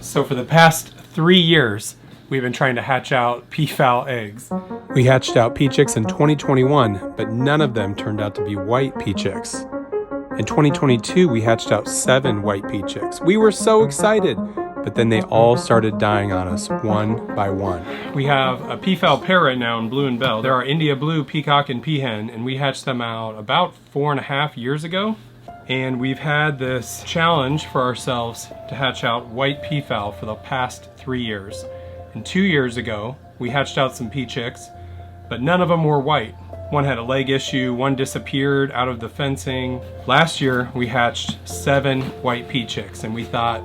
So for the past 3 years, we've been trying to hatch out peafowl eggs. We hatched out peachicks in 2021, but none of them turned out to be white peachicks. In 2022, we hatched out 7 white peachicks. We were so excited, but then they all started dying on us one by one. We have a peafowl pair right now in blue and bell. They're our India blue peacock and peahen, and we hatched them out about 4.5 years ago. And we've had this challenge for ourselves to hatch out white peafowl for the past 3 years. And 2 years ago, we hatched out some peachicks, but none of them were white. One had a leg issue, one disappeared out of the fencing. Last year, we hatched 7 white peachicks, and we thought,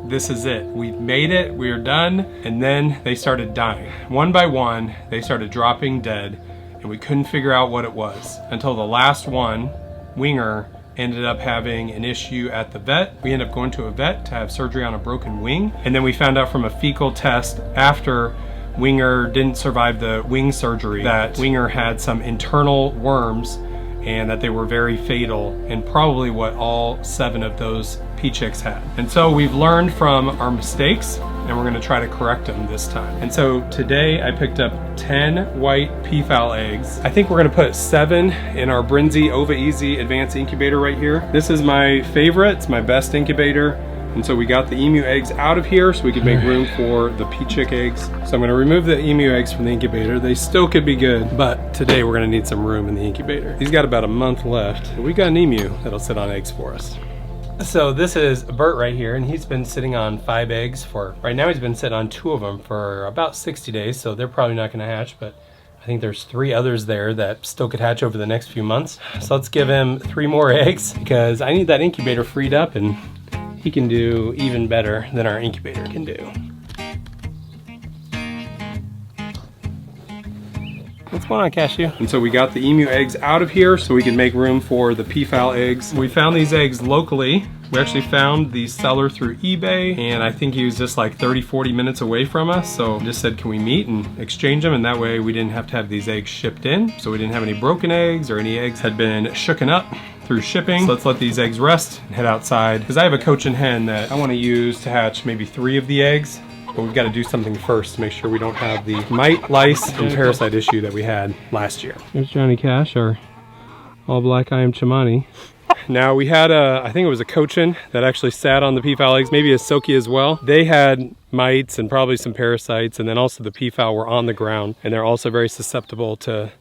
this is it. We've made it, we're done. And then they started dying. One by one, they started dropping dead, and we couldn't figure out what it was until the last one, Winger, ended up having an issue at the vet. We ended up going to a vet to have surgery on a broken wing. And then we found out from a fecal test after Winger didn't survive the wing surgery that Winger had some internal worms and that they were very fatal, and probably what all 7 of those peachicks had. And so we've learned from our mistakes, and we're gonna try to correct them this time. And so today I picked up 10 white peafowl eggs. I think we're gonna put 7 in our Brinzy Ova Easy Advanced Incubator right here. This is my favorite, it's my best incubator. And so we got the emu eggs out of here so we could make room for the peachick eggs. So I'm gonna remove the emu eggs from the incubator. They still could be good, but today we're gonna need some room in the incubator. He's got about a month left. We got an emu that'll sit on eggs for us. So this is Bert right here, and he's been sitting on 5 eggs for, right now he's been sitting on 2 of them for about 60 days, so they're probably not gonna hatch, but I think there's 3 others there that still could hatch over the next few months. So let's give him 3 more eggs because I need that incubator freed up, and he can do even better than our incubator can do. What's going on, Cashew? And so we got the emu eggs out of here so we can make room for the peafowl eggs. We found these eggs locally. We actually found the seller through eBay, and I think he was just like 30-40 minutes away from us, so just said, can we meet and exchange them? And that way we didn't have to have these eggs shipped in, so we didn't have any broken eggs or any eggs had been shooken up through shipping. So let's let these eggs rest and head outside, because I have a cochin hen that I want to use to hatch maybe 3 of the eggs, but we've got to do something first to make sure we don't have the mite, lice, and parasite issue that we had last year. There's Johnny Cash, our all black I am Chimani. Now we had I think it was a cochin that actually sat on the peafowl eggs, maybe a silky as well. They had mites and probably some parasites, and then also the peafowl were on the ground, and they're also very susceptible to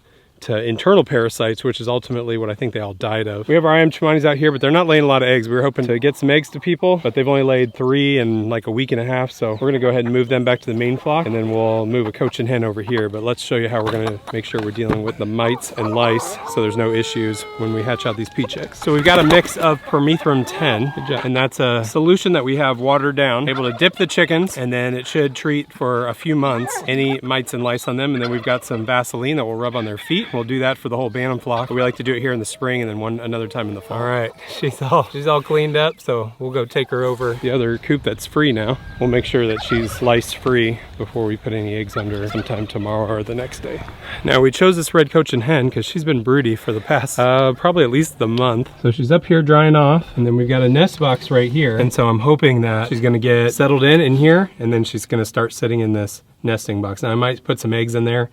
internal parasites, which is ultimately what I think they all died of. We have our I am Chimanis out here, but they're not laying a lot of eggs. We were hoping to get some eggs to people, but they've only laid 3 in like a week and a half, so we're gonna go ahead and move them back to the main flock, and then we'll move a cochin hen over here. But let's show you how we're gonna make sure we're dealing with the mites and lice so there's no issues when we hatch out these peachicks. So we've got a mix of permethrin 10, and that's a solution that we have watered down, able to dip the chickens, and then it should treat for a few months any mites and lice on them. And then we've got some Vaseline that we'll rub on their feet. We'll do that for the whole Bantam flock. We like to do it here in the spring and then another time in the fall. All right, she's all cleaned up, so we'll go take her over the other coop that's free now. We'll make sure that she's lice free before we put any eggs under her sometime tomorrow or the next day. Now we chose this red cochin hen because she's been broody for the past probably at least the month. So she's up here drying off, and then we've got a nest box right here. And so I'm hoping that she's gonna get settled in here, and then she's gonna start sitting in this nesting box. Now I might put some eggs in there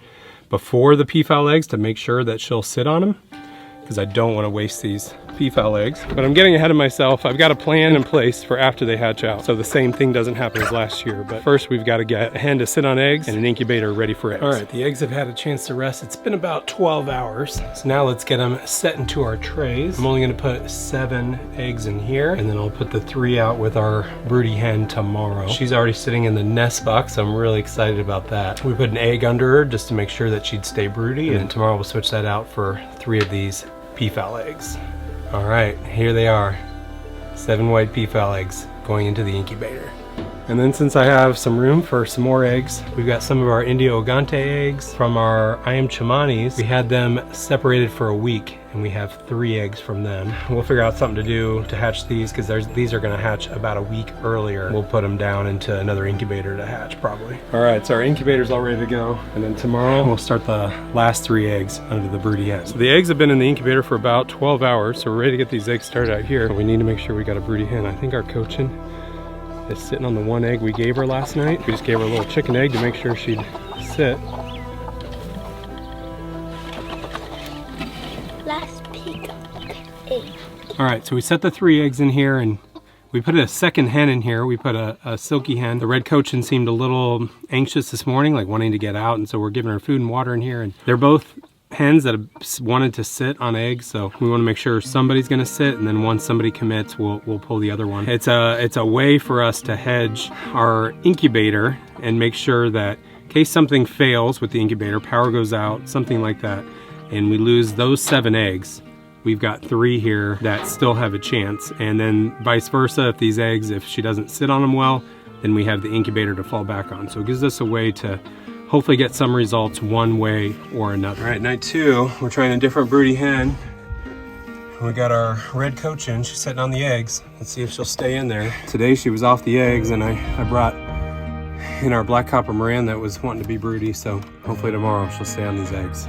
before the peafowl eggs to make sure that she'll sit on them, because I don't want to waste these peafowl eggs. But I'm getting ahead of myself. I've got a plan in place for after they hatch out, so the same thing doesn't happen as last year. But first we've got to get a hen to sit on eggs and an incubator ready for eggs. All right, the eggs have had a chance to rest. It's been about 12 hours. So now let's get them set into our trays. I'm only going to put 7 eggs in here, and then I'll put the 3 out with our broody hen tomorrow. She's already sitting in the nest box, so I'm really excited about that. We put an egg under her just to make sure that she'd stay broody, and then tomorrow we'll switch that out for 3 of these peafowl eggs. All right, here they are. 7 white peafowl eggs going into the incubator. And then since I have some room for some more eggs, we've got some of our India Ogante eggs from our I am Chimanis. We had them separated for a week, and we have 3 eggs from them. We'll figure out something to do to hatch these, because these are gonna hatch about a week earlier. We'll put them down into another incubator to hatch probably. All right, so our incubator's all ready to go. And then tomorrow we'll start the last 3 eggs under the broody hen. So the eggs have been in the incubator for about 12 hours, so we're ready to get these eggs started out here. But we need to make sure we got a broody hen. I think our cochin is sitting on the one egg we gave her last night. We just gave her a little chicken egg to make sure she'd sit. Last peacock egg. All right, so we set the 3 eggs in here, and we put a second hen in here. We put a silky hen. The red cochin seemed a little anxious this morning, like wanting to get out, and so we're giving her food and water in here. And they're both hens that have wanted to sit on eggs, so we want to make sure somebody's going to sit, and then once somebody commits, we'll pull the other one. It's a way for us to hedge our incubator and make sure that in case something fails with the incubator, power goes out, something like that, and we lose those 7 eggs, we've got 3 here that still have a chance. And then vice versa, if these eggs, if she doesn't sit on them well, then we have the incubator to fall back on. So it gives us a way to hopefully get some results one way or another. All right, night 2, we're trying a different broody hen. We got our red cochin, she's sitting on the eggs. Let's see if she'll stay in there. Today she was off the eggs, and I brought in our black copper Moran that was wanting to be broody, so hopefully tomorrow she'll stay on these eggs.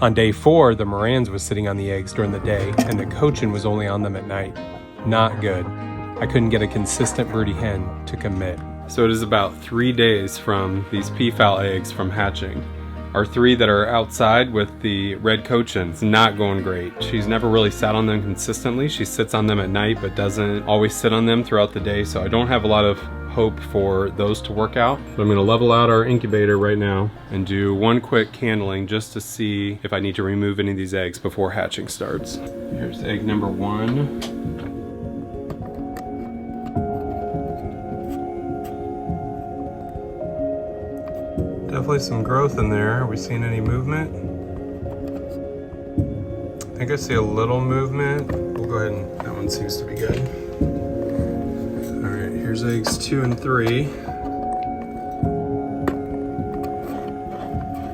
On day 4, the Morans was sitting on the eggs during the day, and the cochin was only on them at night. Not good. I couldn't get a consistent broody hen to commit. So it is about 3 days from these peafowl eggs from hatching. Our 3 that are outside with the red cochin, it's not going great. She's never really sat on them consistently. She sits on them at night, but doesn't always sit on them throughout the day, so I don't have a lot of hope for those to work out. But I'm gonna level out our incubator right now and do one quick candling just to see if I need to remove any of these eggs before hatching starts. Here's egg number 1. Definitely some growth in there. Are we seeing any movement? I think I see a little movement. We'll go ahead and, that one seems to be good. All right, here's eggs 2 and 3.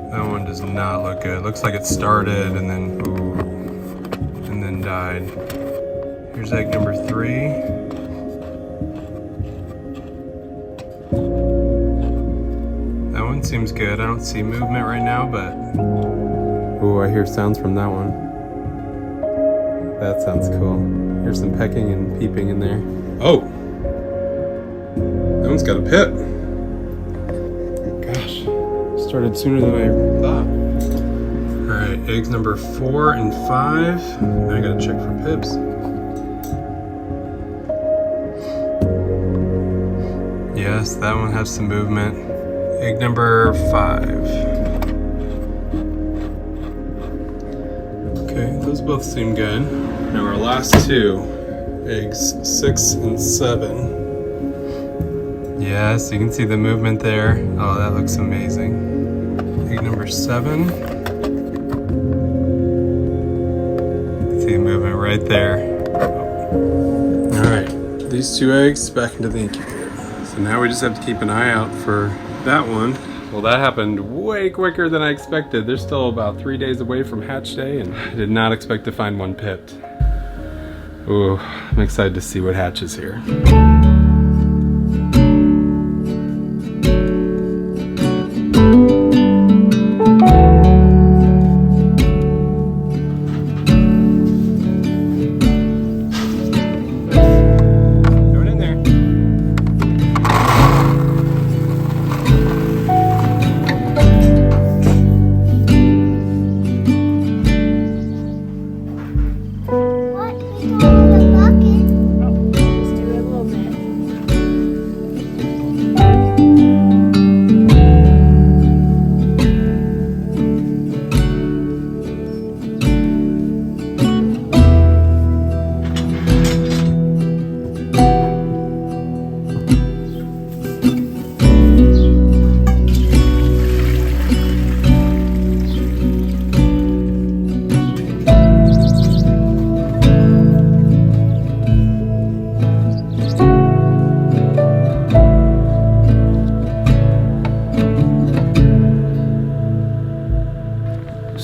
That one does not look good. Looks like it started and then died. Here's egg number 3. Seems good. I don't see movement right now, but ooh, I hear sounds from that one. That sounds cool. Here's some pecking and peeping in there. Oh, that one's got a pip. Gosh, started sooner than I thought. All right, eggs number 4 and 5. Now I gotta check for pips. Yes, that one has some movement. Egg number 5. Okay, those both seem good. Now our last 2, eggs 6 and 7. Yes, you can see the movement there. Oh, that looks amazing. Egg number 7. See the movement right there. All right, these 2 eggs back into the incubator. So now we just have to keep an eye out for that one. Well, that happened way quicker than I expected. They're still about 3 days away from hatch day, and I did not expect to find one pipped. Ooh, I'm excited to see what hatches here.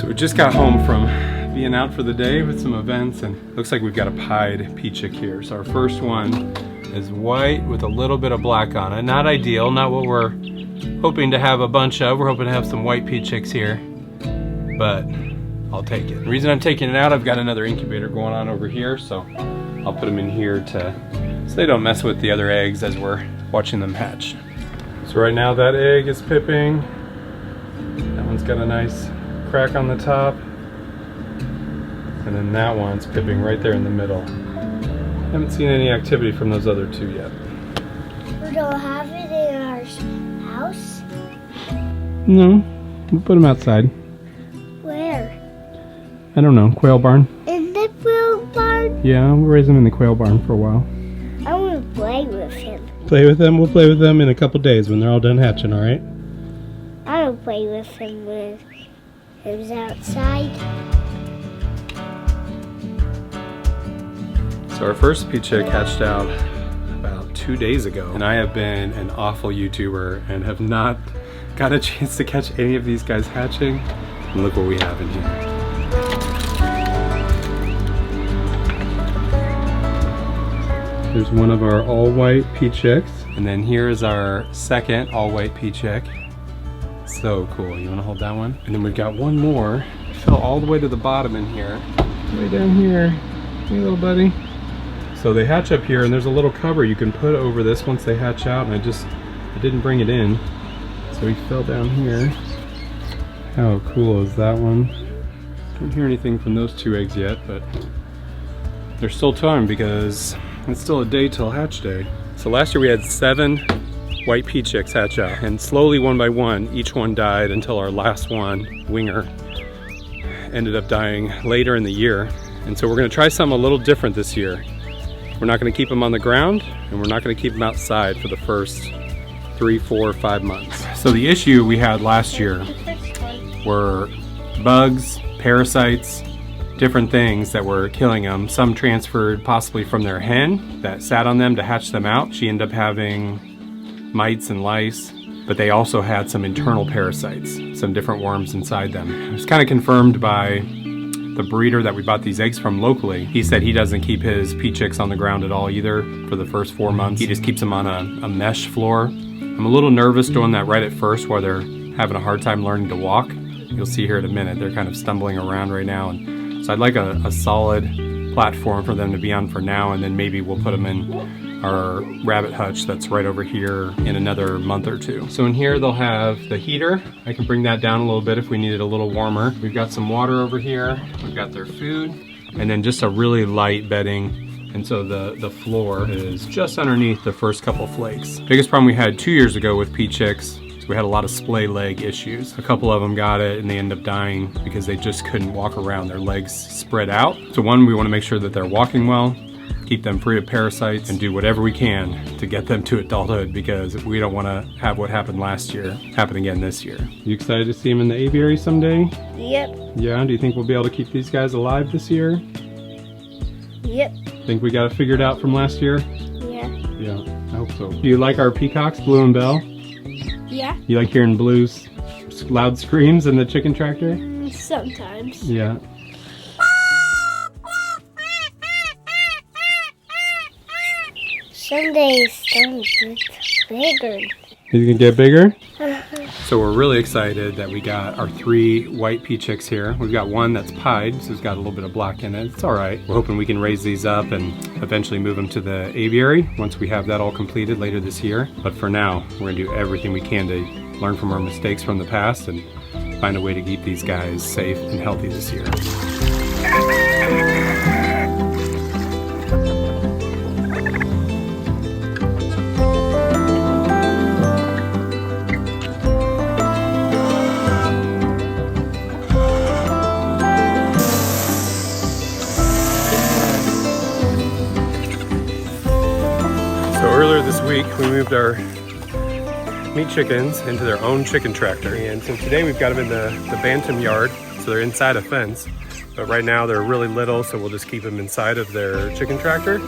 We just got home from being out for the day with some events, and looks like we've got a pied peachick here. So our first one is white with a little bit of black on it. Not ideal, not what we're hoping to have a bunch of. We're hoping to have some white peachicks here, but I'll take it. The reason I'm taking it out, I've got another incubator going on over here, so I'll put them in here so they don't mess with the other eggs as we're watching them hatch. So right now that egg is pipping. That one's got a nice crack on the top. And then that one's pipping right there in the middle. Haven't seen any activity from those other two yet. We don't have it in our house? No, we'll put them outside. Where? I don't know, quail barn. In the quail barn? Yeah, we'll raise them in the quail barn for a while. I want to play with him. Play with them? We'll play with them in a couple days when they're all done hatching, alright? I don't play with him when he's outside. So our first peachick hatched out about 2 days ago, and I have been an awful YouTuber and have not got a chance to catch any of these guys hatching. And look what we have in here. There's one of our all-white peachicks, and then here's our second all-white peachick. So cool. You want to hold that one? And then we've got one more. It fell all the way to the bottom in here. Way down here. Hey, little buddy. So they hatch up here, and there's a little cover you can put over this once they hatch out, and I didn't bring it in. So he fell down here. How cool is that one? Don't hear anything from those two eggs yet, but there's still time because it's still a day till hatch day. So last year we had 7 white peachicks hatch out, and slowly one by one, each one died until our last one, Winger, ended up dying later in the year. And so we're gonna try something a little different this year. We're not gonna keep them on the ground, and we're not gonna keep them outside for the first 3, 4, 5 months. So the issue we had last year were bugs, parasites, different things that were killing them. Some transferred possibly from their hen that sat on them to hatch them out. She ended up having mites and lice, but they also had some internal parasites, some different worms inside them. It was kind of confirmed by the breeder that we bought these eggs from locally. He said he doesn't keep his peachicks on the ground at all either for the first 4 months. He just keeps them on a mesh floor. I'm a little nervous doing that right at first while they're having a hard time learning to walk. You'll see here in a minute, they're kind of stumbling around right now. And so I'd like a solid platform for them to be on for now, and then maybe we'll put them in our rabbit hutch that's right over here in another month or 2. So in here they'll have the heater. I can bring that down a little bit if we need it a little warmer. We've got some water over here. We've got their food, and then just a really light bedding. And so the floor is just underneath the first couple flakes. Biggest problem we had 2 years ago with peachicks, so we had a lot of splay leg issues. A couple of them got it and they ended up dying because they just couldn't walk around. Their legs spread out. So one, we want to make sure that they're walking well, keep them free of parasites, and do whatever we can to get them to adulthood, because we don't want to have what happened last year happen again this year. You excited to see them in the aviary someday? Yep. Yeah, do you think we'll be able to keep these guys alive this year? Yep. Think we got it figured out from last year? Yeah. Yeah, I hope so. Do you like our peacocks, Blue and Bell? Yeah. You like hearing Blue's loud screams in the chicken tractor? Sometimes. Yeah. Some days don't get bigger. You can get bigger? So we're really excited that we got our 3 white peachicks here. We've got one that's pied, so it's got a little bit of black in it. It's all right. We're hoping we can raise these up and eventually move them to the aviary once we have that all completed later this year. But for now, we're gonna do everything we can to learn from our mistakes from the past and find a way to keep these guys safe and healthy this year. Earlier this week, we moved our meat chickens into their own chicken tractor. And so today we've got them in the bantam yard, so they're inside a fence. But right now they're really little, so we'll just keep them inside of their chicken tractor.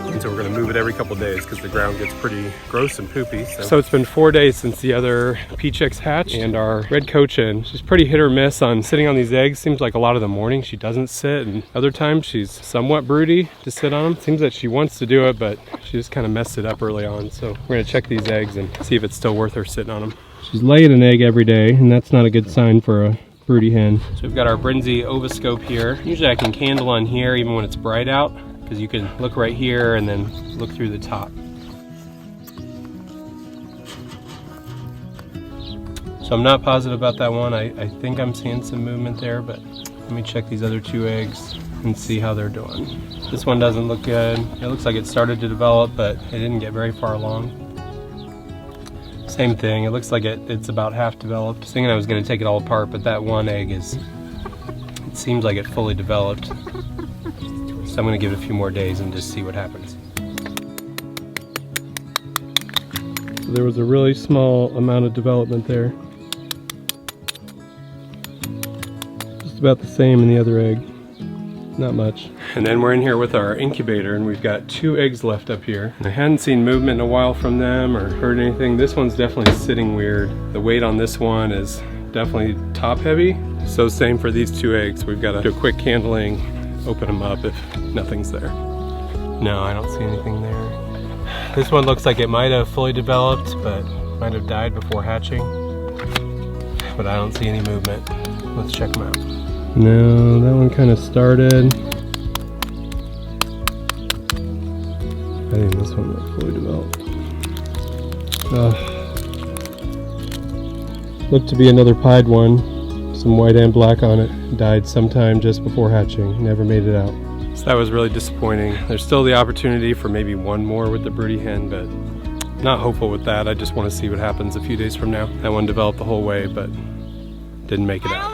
And so we're gonna move it every couple days because the ground gets pretty gross and poopy. So it's been 4 days since the other peachicks hatched, and our red cochin, she's pretty hit or miss on sitting on these eggs. Seems like a lot of the morning she doesn't sit, and other times she's somewhat broody to sit on them. Seems that she wants to do it, but she just kind of messed it up early on. So we're gonna check these eggs and see if it's still worth her sitting on them. She's laying an egg every day, and that's not a good sign for a broody hen. So we've got our Brinzy ovoscope here. Usually I can candle on here even when it's bright out, because you can look right here and then look through the top. So I'm not positive about that one. I think I'm seeing some movement there, but let me check these other 2 eggs and see how they're doing. This one doesn't look good. It looks like it started to develop, but it didn't get very far along. Same thing, it looks like it's about half developed. I was thinking I was gonna take it all apart, but that one egg it seems like it fully developed. So I'm gonna give it a few more days and just see what happens. So there was a really small amount of development there. Just about the same in the other egg. Not much. And then we're in here with our incubator and we've got 2 eggs left up here. And I hadn't seen movement in a while from them or heard anything. This one's definitely sitting weird. The weight on this one is definitely top heavy. So same for these 2 eggs. We've got to do a quick candling, open them up if nothing's there. No, I don't see anything there. This one looks like it might have fully developed, but might have died before hatching. But I don't see any movement. Let's check them out. No, that one kind of started. I think this one looks fully developed. Looked to be another pied one. Some white and black on it. Died sometime just before hatching. Never made it out. So that was really disappointing. There's still the opportunity for maybe one more with the broody hen, but not hopeful with that. I just want to see what happens a few days from now. That one developed the whole way, but didn't make it out.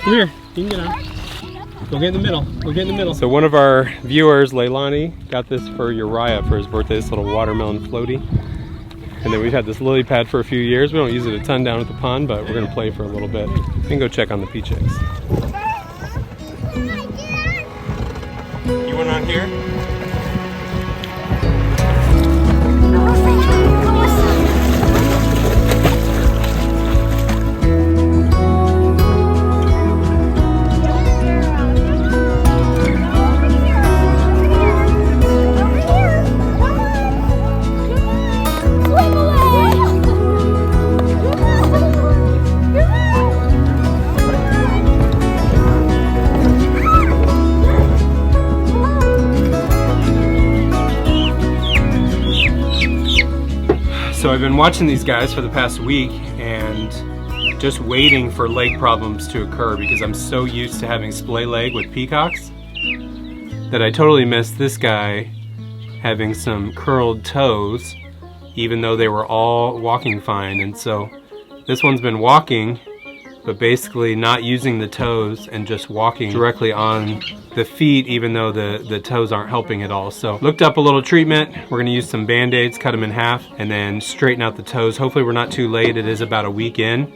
Come here, you can get on. Go get in the middle, go get in the middle. So one of our viewers, Leilani, got this for Uriah for his birthday, this little watermelon floaty. And then we've had this lily pad for a few years. We don't use it a ton down at the pond, but we're gonna play for a little bit. We can go check on the peachicks. You went on here? So I've been watching these guys for the past week and just waiting for leg problems to occur because I'm so used to having splay leg with peacocks that I totally missed this guy having some curled toes even though they were all walking fine. And so this one's been walking but basically not using the toes and just walking directly on the feet even though the toes aren't helping at all. So looked up a little treatment. We're gonna use some band-aids, cut them in half, and then straighten out the toes. Hopefully we're not too late. It is about a week in,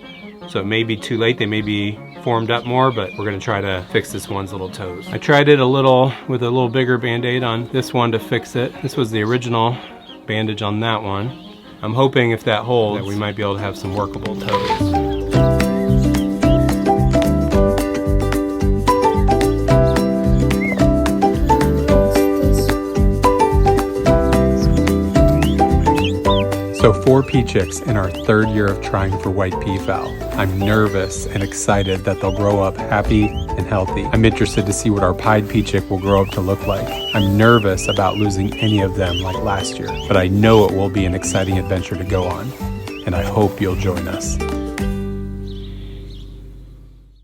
so it may be too late. They may be formed up more, but we're gonna try to fix this one's little toes. I tried it a little with a little bigger band-aid on this one to fix it. This was the original bandage on that one. I'm hoping if that holds, that we might be able to have some workable toes. So 4 peachicks in our 3rd year of trying for white peafowl. I'm nervous and excited that they'll grow up happy and healthy. I'm interested to see what our pied peachick will grow up to look like. I'm nervous about losing any of them like last year, but I know it will be an exciting adventure to go on, and I hope you'll join us.